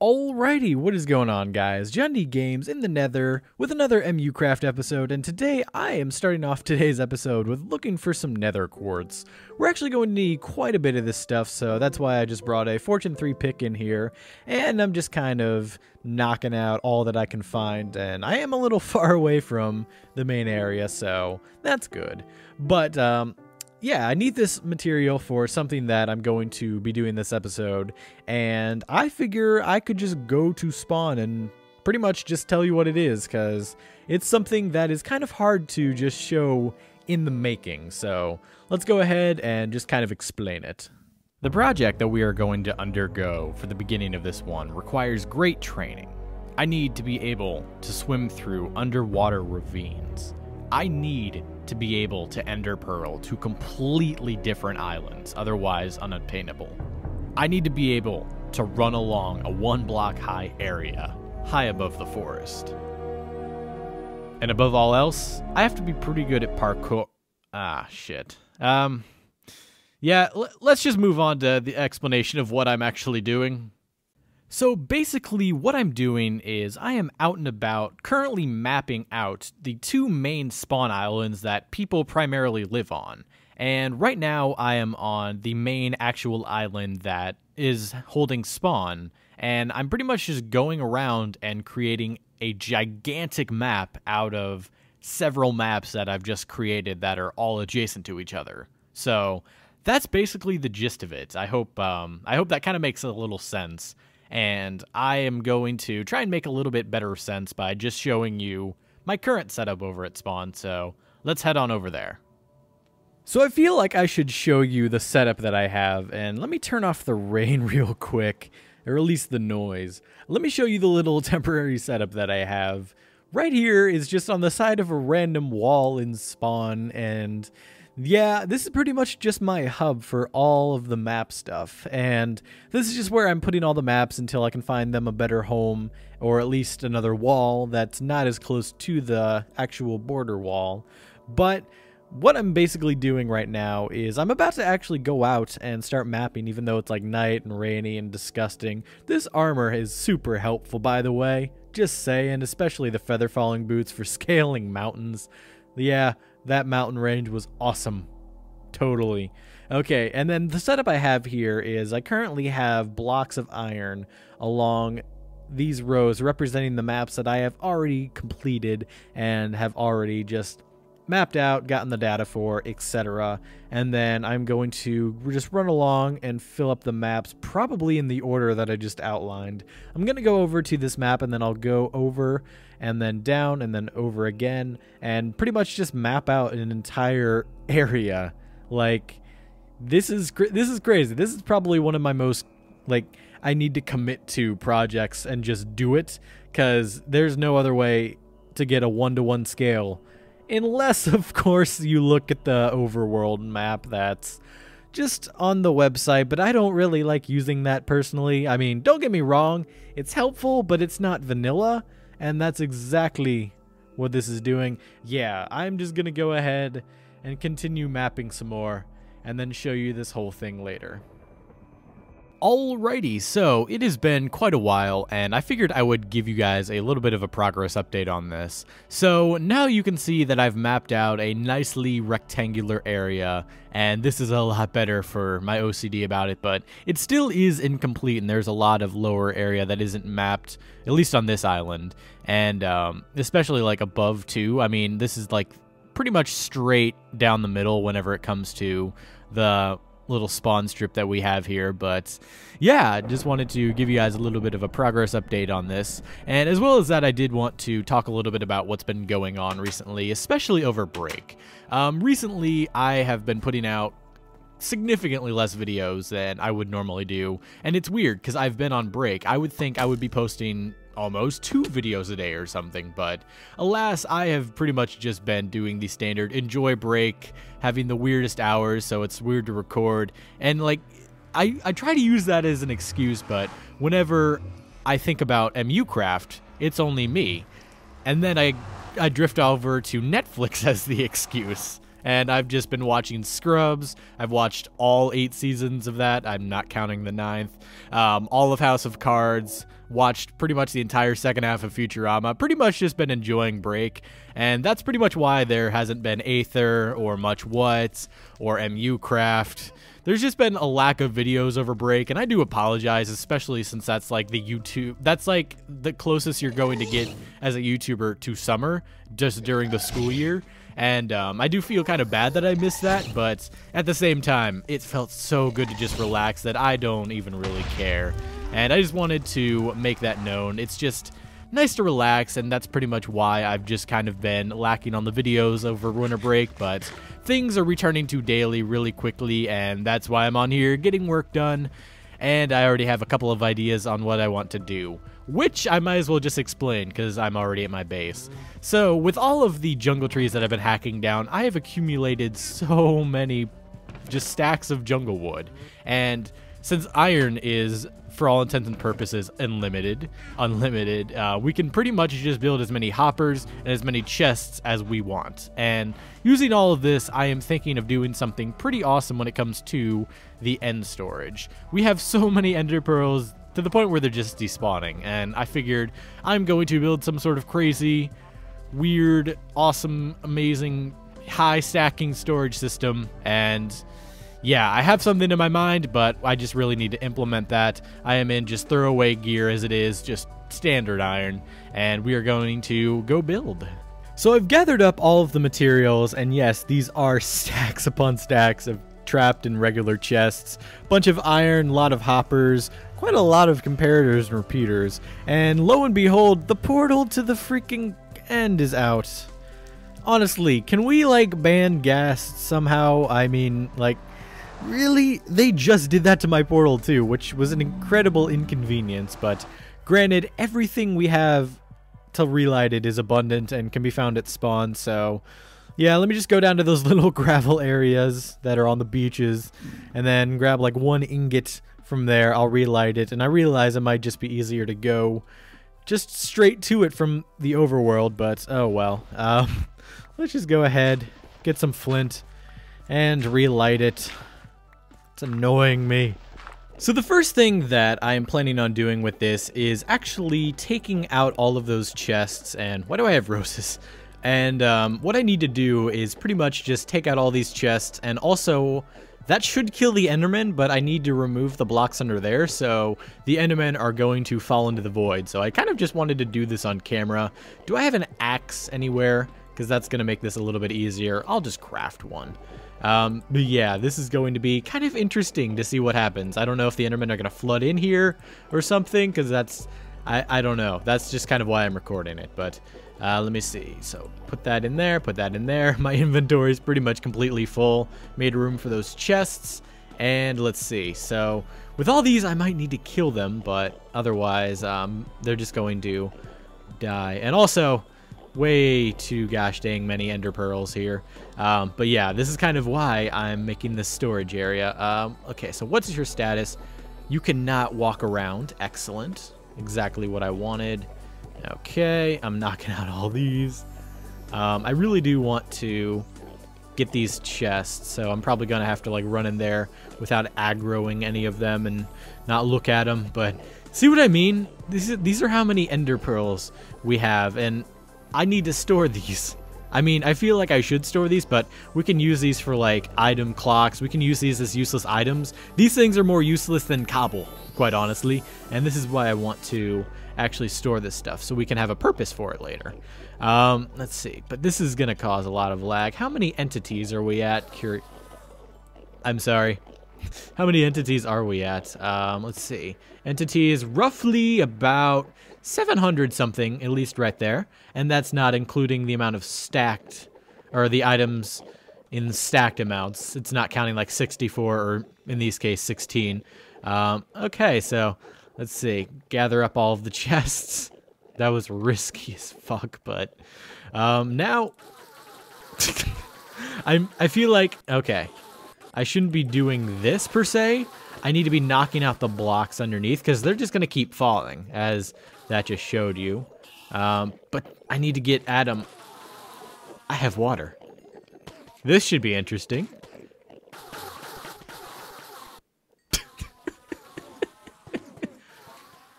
Alrighty, what is going on, guys? Jond Games in the Nether with another MUCraft episode, and today I am starting off today's episode with looking for some nether quartz. We're actually going to need quite a bit of this stuff, so that's why I just brought a Fortune 3 pick in here, and I'm just kind of knocking out all that I can find, and I am a little far away from the main area, so that's good. But, yeah, I need this material for something that I'm going to be doing this episode, and I figure I could just go to spawn and pretty much just tell you what it is, because it's something that is kind of hard to just show in the making, so let's go ahead and just kind of explain it. The project that we are going to undergo for the beginning of this one requires great training. I need to be able to swim through underwater ravines. I need to be able to ender pearl to completely different islands, otherwise unobtainable. I need to be able to run along a 1-block high area, high above the forest. And above all else, I have to be pretty good at parkour. Yeah, let's just move on to the explanation of what I'm actually doing. So basically what I'm doing is I am out and about currently mapping out the two main spawn islands that people primarily live on. And right now I am on the main actual island that is holding spawn. And I'm pretty much just going around and creating a gigantic map out of several maps that I've just created that are all adjacent to each other. So that's basically the gist of it. I hope that kind of makes a little sense. And I am going to try and make a little bit better sense by just showing you my current setup over at spawn, so let's head on over there. So I feel like I should show you the setup that I have, and let me turn off the rain real quick, or at least the noise. Let me show you the little temporary setup that I have. Right here is just on the side of a random wall in spawn, and yeah, this is pretty much just my hub for all of the map stuff, and this is just where I'm putting all the maps until I can find them a better home, or at least another wall that's not as close to the actual border wall. But what I'm basically doing right now is I'm about to actually go out and start mapping, even though it's like night and rainy and disgusting. This armor is super helpful, by the way, just saying, especially the feather falling boots for scaling mountains. Yeah, that mountain range was awesome. Totally. Okay, and then the setup I have here is I currently have blocks of iron along these rows representing the maps that I have already completed and have already just mapped out, gotten the data for, etc. And then I'm going to just run along and fill up the maps, probably in the order that I just outlined. I'm going to go over to this map, and then I'll go over and then down and then over again, and pretty much just map out an entire area. Like, this is crazy. This is probably one of my most, like, I need to commit to projects and just do it, because there's no other way to get a 1-to-1 scale. Unless, of course, you look at the overworld map that's just on the website, but I don't really like using that personally. I mean, don't get me wrong, it's helpful, but it's not vanilla, and that's exactly what this is doing. Yeah, I'm just gonna go ahead and continue mapping some more, and then show you this whole thing later. Alrighty, so it has been quite a while, and I figured I would give you guys a little bit of a progress update on this. So now you can see that I've mapped out a nicely rectangular area, and this is a lot better for my OCD about it, but it still is incomplete, and there's a lot of lower area that isn't mapped, at least on this island, and especially like above too. I mean, this is like pretty much straight down the middle whenever it comes to the little spawn strip that we have here. But yeah, just wanted to give you guys a little bit of a progress update on this, and as well as that, I did want to talk a little bit about what's been going on recently, especially over break. Recently I have been putting out significantly less videos than I would normally do, and it's weird because I've been on break. I would think I would be posting almost 2 videos a day or something, but alas, I have pretty much just been doing the standard enjoy break, having the weirdest hours, so it's weird to record, and like I try to use that as an excuse, but whenever I think about MUCraft, it's only me, and then I drift over to Netflix as the excuse. And I've just been watching Scrubs. I've watched all 8 seasons of that. I'm not counting the 9th. All of House of Cards. Watched pretty much the entire second half of Futurama. Pretty much just been enjoying break. And that's pretty much why there hasn't been Aether or Much What or MUCraft. There's just been a lack of videos over break, and I do apologize, especially since that's like that's like the closest you're going to get as a YouTuber to summer, just during the school year. And I do feel kind of bad that I missed that, but at the same time, it felt so good to just relax that I don't even really care. And I just wanted to make that known. It's just nice to relax, and that's pretty much why I've just kind of been lacking on the videos over winter break, but things are returning to daily really quickly, and that's why I'm on here getting work done. And I already have a couple of ideas on what I want to do, which I might as well just explain because I'm already at my base. So with all of the jungle trees that I've been hacking down, I have accumulated so many just stacks of jungle wood. And since iron is, for all intents and purposes, unlimited, we can pretty much just build as many hoppers and as many chests as we want. And using all of this, I am thinking of doing something pretty awesome when it comes to the end storage. We have so many ender pearls to the point where they're just despawning, and I figured I'm going to build some sort of crazy, weird, awesome, amazing, high stacking storage system. And yeah, I have something in my mind, but I just really need to implement that. I am in just throwaway gear as it is, just standard iron, and we are going to go build. So I've gathered up all of the materials, and yes, these are stacks upon stacks of trapped in regular chests. Bunch of iron, a lot of hoppers, quite a lot of comparators and repeaters, and lo and behold, the portal to the freaking end is out. Honestly, can we like ban gas somehow? I mean, like, really? They just did that to my portal too, which was an incredible inconvenience, but granted, everything we have to relight it is abundant and can be found at spawn, so yeah, let me just go down to those little gravel areas that are on the beaches and then grab like 1 ingot from there. I'll relight it, and I realize it might just be easier to go just straight to it from the overworld, but oh well. Let's just go ahead, get some flint, and relight it. It's annoying me. So the first thing that I am planning on doing with this is actually taking out all of those chests, and why do I have roses? And what I need to do is pretty much just take out all these chests, and also that should kill the Enderman, but I need to remove the blocks under there, so the Endermen are going to fall into the void. So I kind of just wanted to do this on camera. Do I have an axe anywhere? Because that's going to make this a little bit easier. I'll just craft one. But yeah, this is going to be kind of interesting to see what happens. I don't know if the Endermen are going to flood in here or something, because that's, I don't know. That's just kind of why I'm recording it, but let me see. So put that in there, put that in there. My inventory is pretty much completely full. Made room for those chests, and let's see. So with all these, I might need to kill them, but otherwise, they're just going to die. And also, way too gosh dang many ender pearls here. But yeah, this is kind of why I'm making this storage area. Okay, so what's your status? You cannot walk around. Excellent. Exactly what I wanted. Okay, I'm knocking out all these. I really do want to get these chests, so I'm probably gonna have to like run in there without aggroing any of them and not look at them. But see what I mean? These are how many ender pearls we have, and I need to store these. I mean, I feel like I should store these, but we can use these for like item clocks. We can use these as useless items. These things are more useless than cobble, quite honestly, and this is why I want to actually store this stuff so we can have a purpose for it later. Let's see, but this is gonna cause a lot of lag. How many entities are we at? I'm sorry. How many entities are we at? Let's see. Entities roughly about 700 something, at least right there. And that's not including the amount of stacked, or the items in stacked amounts. It's not counting like 64, or in these case 16. Okay, so let's see. Gather up all of the chests. That was risky as fuck, but now I feel like, okay, I shouldn't be doing this per se. I need to be knocking out the blocks underneath because they're just going to keep falling, as that just showed you. But I need to get at them. I have water. This should be interesting.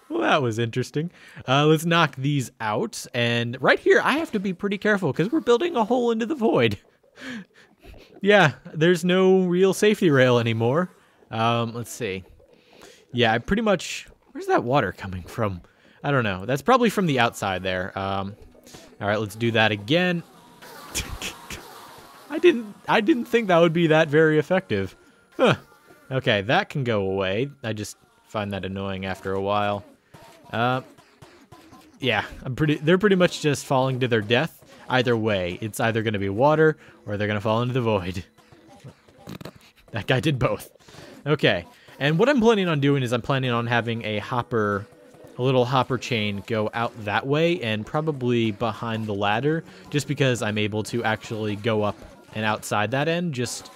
Well, that was interesting. Let's knock these out. And right here, I have to be pretty careful because we're building a hole into the void. Yeah, there's no real safety rail anymore. Let's see. Yeah, I pretty much... Where's that water coming from? I don't know. That's probably from the outside there. All right, let's do that again. I didn't think that would be that very effective. Huh. Okay, that can go away. I just find that annoying after a while. Yeah, they're pretty much just falling to their death. Either way, it's either going to be water or they're going to fall into the void. That guy did both. Okay, and what I'm planning on doing is I'm planning on having a little hopper chain go out that way and probably behind the ladder, just because I'm able to actually go up and outside that end. Just,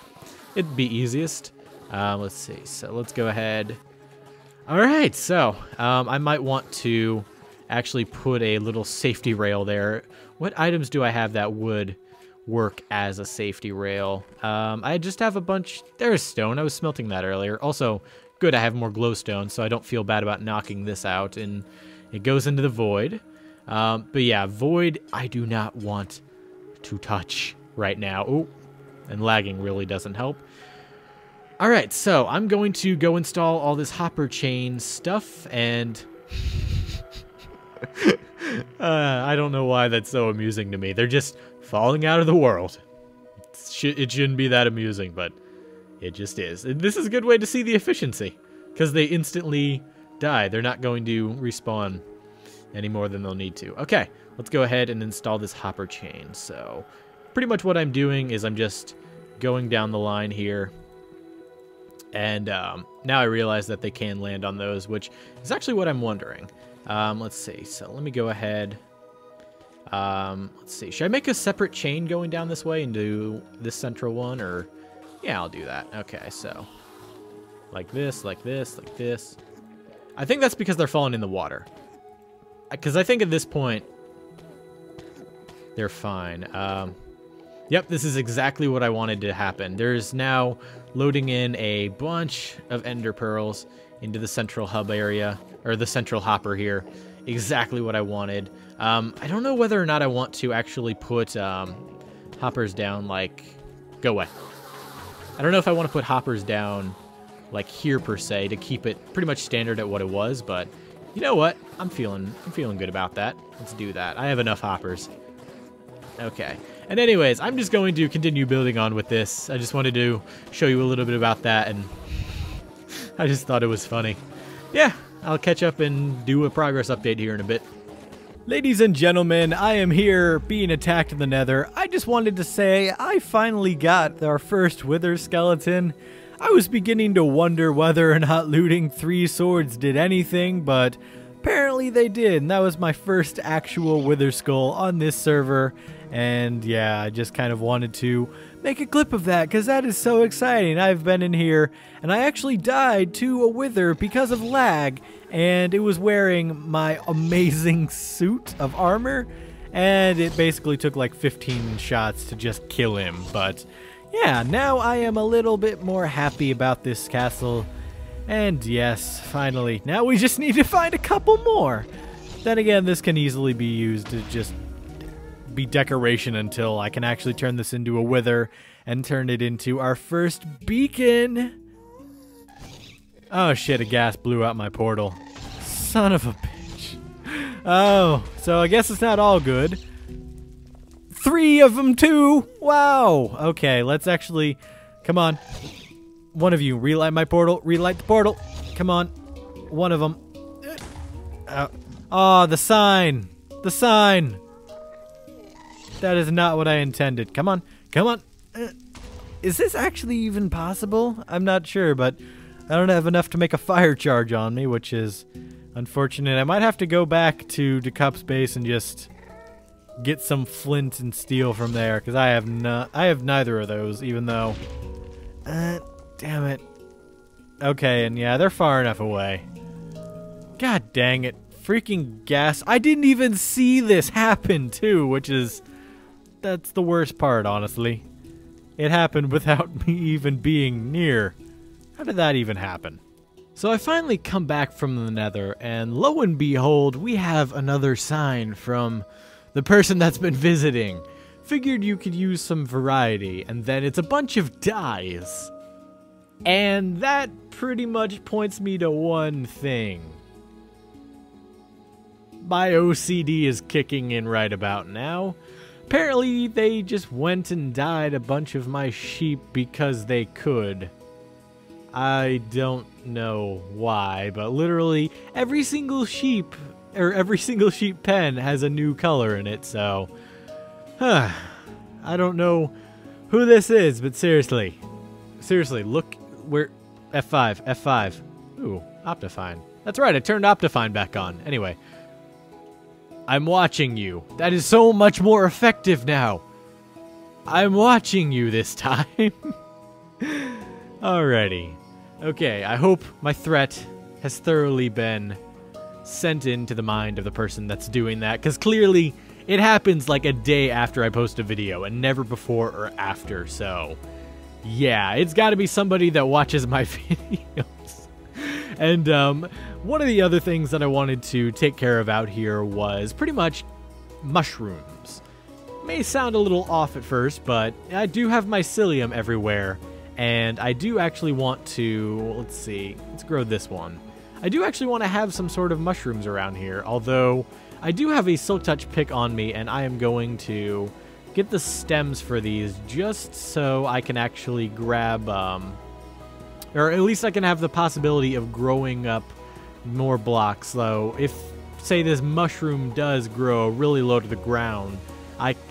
it'd be easiest. Let's see, so let's go ahead. All right, so I might want to actually put a little safety rail there. What items do I have that would work as a safety rail? I just have a bunch. There's stone. I was smelting that earlier. Also, good, I have more glowstone, so I don't feel bad about knocking this out, and it goes into the void. But yeah, void, I do not want to touch right now. Ooh, and lagging really doesn't help. All right, so I'm going to go install all this hopper chain stuff, and I don't know why that's so amusing to me. They're just falling out of the world. It shouldn't be that amusing, but it just is. And this is a good way to see the efficiency, because they instantly die. They're not going to respawn any more than they'll need to. Okay, let's go ahead and install this hopper chain. So pretty much what I'm doing is I'm just going down the line here. And now I realize that they can land on those, which is actually what I'm wondering. Let's see. So let me go ahead. Let's see. Should I make a separate chain going down this way and do this central one? Or yeah, I'll do that. Okay, so like this, like this, like this. I think that's because they're falling in the water. Because I think at this point, they're fine. Yep, this is exactly what I wanted to happen. There's now loading in a bunch of ender pearls into the central hub area, or the central hopper here. Exactly what I wanted. I don't know whether or not I want to actually put hoppers down, like, go away. I don't know if I want to put hoppers down, like, here per se, to keep it pretty much standard at what it was, but you know what? I'm feeling good about that. Let's do that. I have enough hoppers. Okay. And anyways, I'm just going to continue building on with this. I just wanted to show you a little bit about that, and I just thought it was funny. Yeah, I'll catch up and do a progress update here in a bit. Ladies and gentlemen, I am here being attacked in the nether. I just wanted to say I finally got our first wither skeleton. I was beginning to wonder whether or not looting 3 swords did anything, but apparently they did, and that was my first actual wither skull on this server. And yeah, I just kind of wanted to make a clip of that because that is so exciting. I've been in here and I actually died to a wither because of lag, and it was wearing my amazing suit of armor, and it basically took like 15 shots to just kill him. But yeah, now I am a little bit more happy about this castle. And yes, finally, now we just need to find a couple more. Then again, this can easily be used to just be decoration until I can actually turn this into a wither and turn it into our first beacon. Oh shit, a gas blew out my portal. Son of a bitch. Oh, so I guess it's not all good. 3 of them too. Wow. Okay, let's actually, come on. One of you, relight my portal. Relight the portal. Come on. One of them. Oh, the sign. The sign. That is not what I intended. Come on. Come on. Is this actually even possible? I'm not sure, but I don't have enough to make a fire charge on me, which is unfortunate. I might have to go back to Decup's base and just get some flint and steel from there, because I have neither of those, even though... damn it. Okay, and yeah, they're far enough away. God dang it. Freaking gas. I didn't even see this happen, too, which is... That's the worst part, honestly. It happened without me even being near. How did that even happen? So I finally come back from the Nether, and lo and behold, we have another sign from the person that's been visiting. Figured you could use some variety, and then it's a bunch of dyes. And that pretty much points me to one thing. My OCD is kicking in right about now. Apparently, they just went and dyed a bunch of my sheep because they could. I don't know why, but literally every single sheep, or every single sheep pen has a new color in it, so... I don't know who this is, but seriously, look where... F5. Ooh, Optifine. That's right, I turned Optifine back on. Anyway, I'm watching you. That is so much more effective now. I'm watching you this time. Alrighty. Okay, I hope my threat has thoroughly been sent into the mind of the person that's doing that, because clearly it happens like a day after I post a video and never before or after, so yeah, it's got to be somebody that watches my videos. And one of the other things that I wanted to take care of out here was pretty much mushrooms. May sound a little off at first, but I do have mycelium everywhere. And I do actually want to, let's see, let's grow this one. I do actually want to have some sort of mushrooms around here, although I do have a Silk Touch pick on me, and I am going to get the stems for these just so I can actually grab, or at least I can have the possibility of growing up more blocks. So if, say, this mushroom does grow really low to the ground,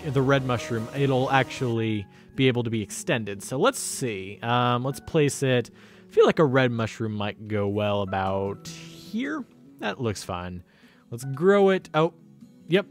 the red mushroom, it'll actually be able to be extended. So let's see. Let's place it. I feel like a red mushroom might go well about here. That looks fine. Let's grow it. Oh, yep.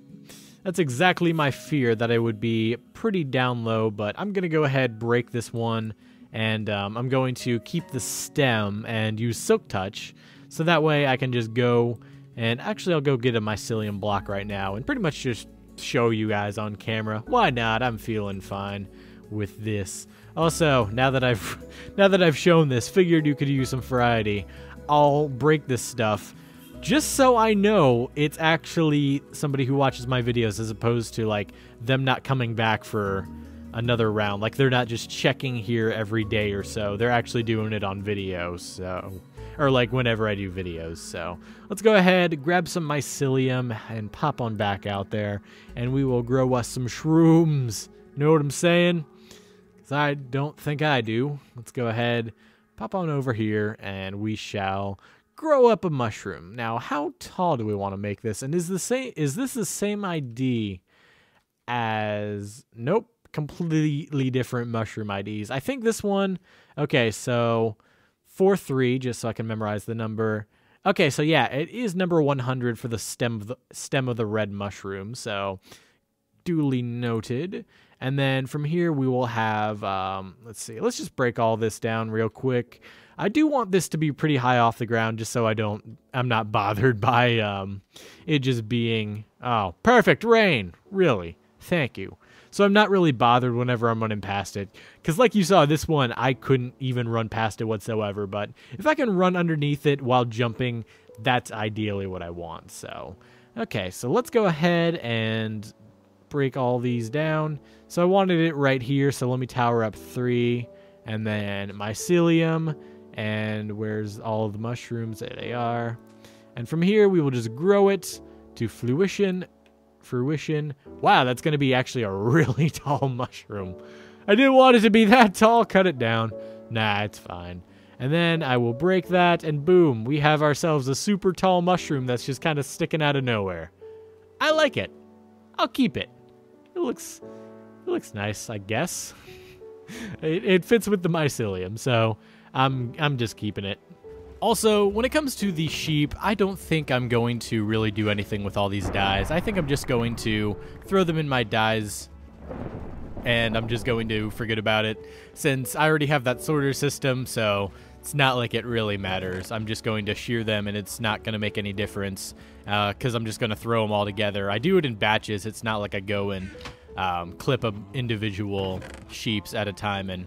That's exactly my fear, that I would be pretty down low, but I'm going to go ahead, break this one, and I'm going to keep the stem and use Silk Touch, so that way I can just go, and actually I'll go get a mycelium block right now, and pretty much just show you guys on camera. Why not? I'm feeling fine with this. Also, now that I've shown this, figured you could use some variety. I'll break this stuff just so I know it's actually somebody who watches my videos, as opposed to like them not coming back for another round. Like they're not just checking here every day or so. They're actually doing it on video, so, or like whenever I do videos. So let's go ahead, grab some mycelium and pop on back out there, and we will grow us some shrooms. Know what I'm saying? Because I don't think I do. Let's go ahead, pop on over here, and we shall grow up a mushroom. Now, how tall do we want to make this? And is this the same ID as... Nope, completely different mushroom IDs. I think this one... Okay, so 4-3, just so I can memorize the number. Okay, so yeah, it is number 100 for the stem of the red mushroom. So duly noted. And then from here we will have, let's see, let's just break all this down real quick. I do want this to be pretty high off the ground, just so I'm not bothered by it just being, oh, perfect rain, really, thank you. So I'm not really bothered whenever I'm running past it, because like you saw, this one, I couldn't even run past it whatsoever, but if I can run underneath it while jumping, that's ideally what I want. So, okay, so let's go ahead and break all these down. So I wanted it right here, so let me tower up 3, and then mycelium, and where's all of the mushrooms? There they are. And from here, we will just grow it to fruition. Wow, that's going to be actually a really tall mushroom. I didn't want it to be that tall. Cut it down. Nah, it's fine. And then I will break that, and boom, we have ourselves a super tall mushroom that's just kind of sticking out of nowhere. I like it. I'll keep it. It looks nice, I guess. It fits with the mycelium, so I'm just keeping it. Also, when it comes to the sheep, I don't think I'm going to really do anything with all these dyes. I think I'm just going to throw them in my dyes, and I'm just going to forget about it, since I already have that sorter system, so it's not like it really matters. I'm just going to shear them, and it's not going to make any difference, because I'm just going to throw them all together. I do it in batches. It's not like I go and clip a individual sheeps at a time, and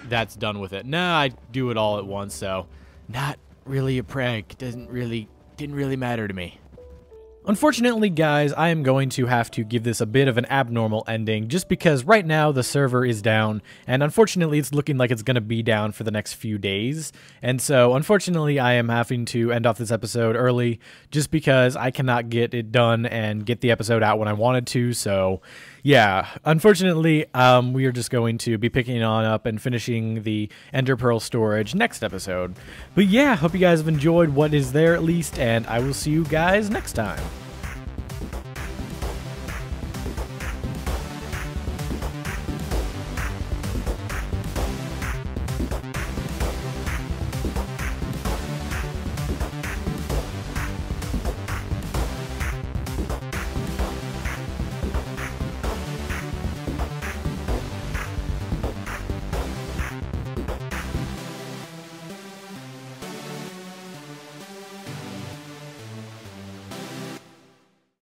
that's done with it. Nah, I do it all at once, so not really a prank. Didn't really matter to me. Unfortunately, guys, I am going to have to give this a bit of an abnormal ending just because right now the server is down, and unfortunately it's looking like it's going to be down for the next few days. And so, unfortunately, I am having to end off this episode early just because I cannot get it done and get the episode out when I wanted to. So, yeah, unfortunately, we are just going to be picking on up and finishing the Ender Pearl storage next episode. But yeah, hope you guys have enjoyed what is there at least, and I will see you guys next time.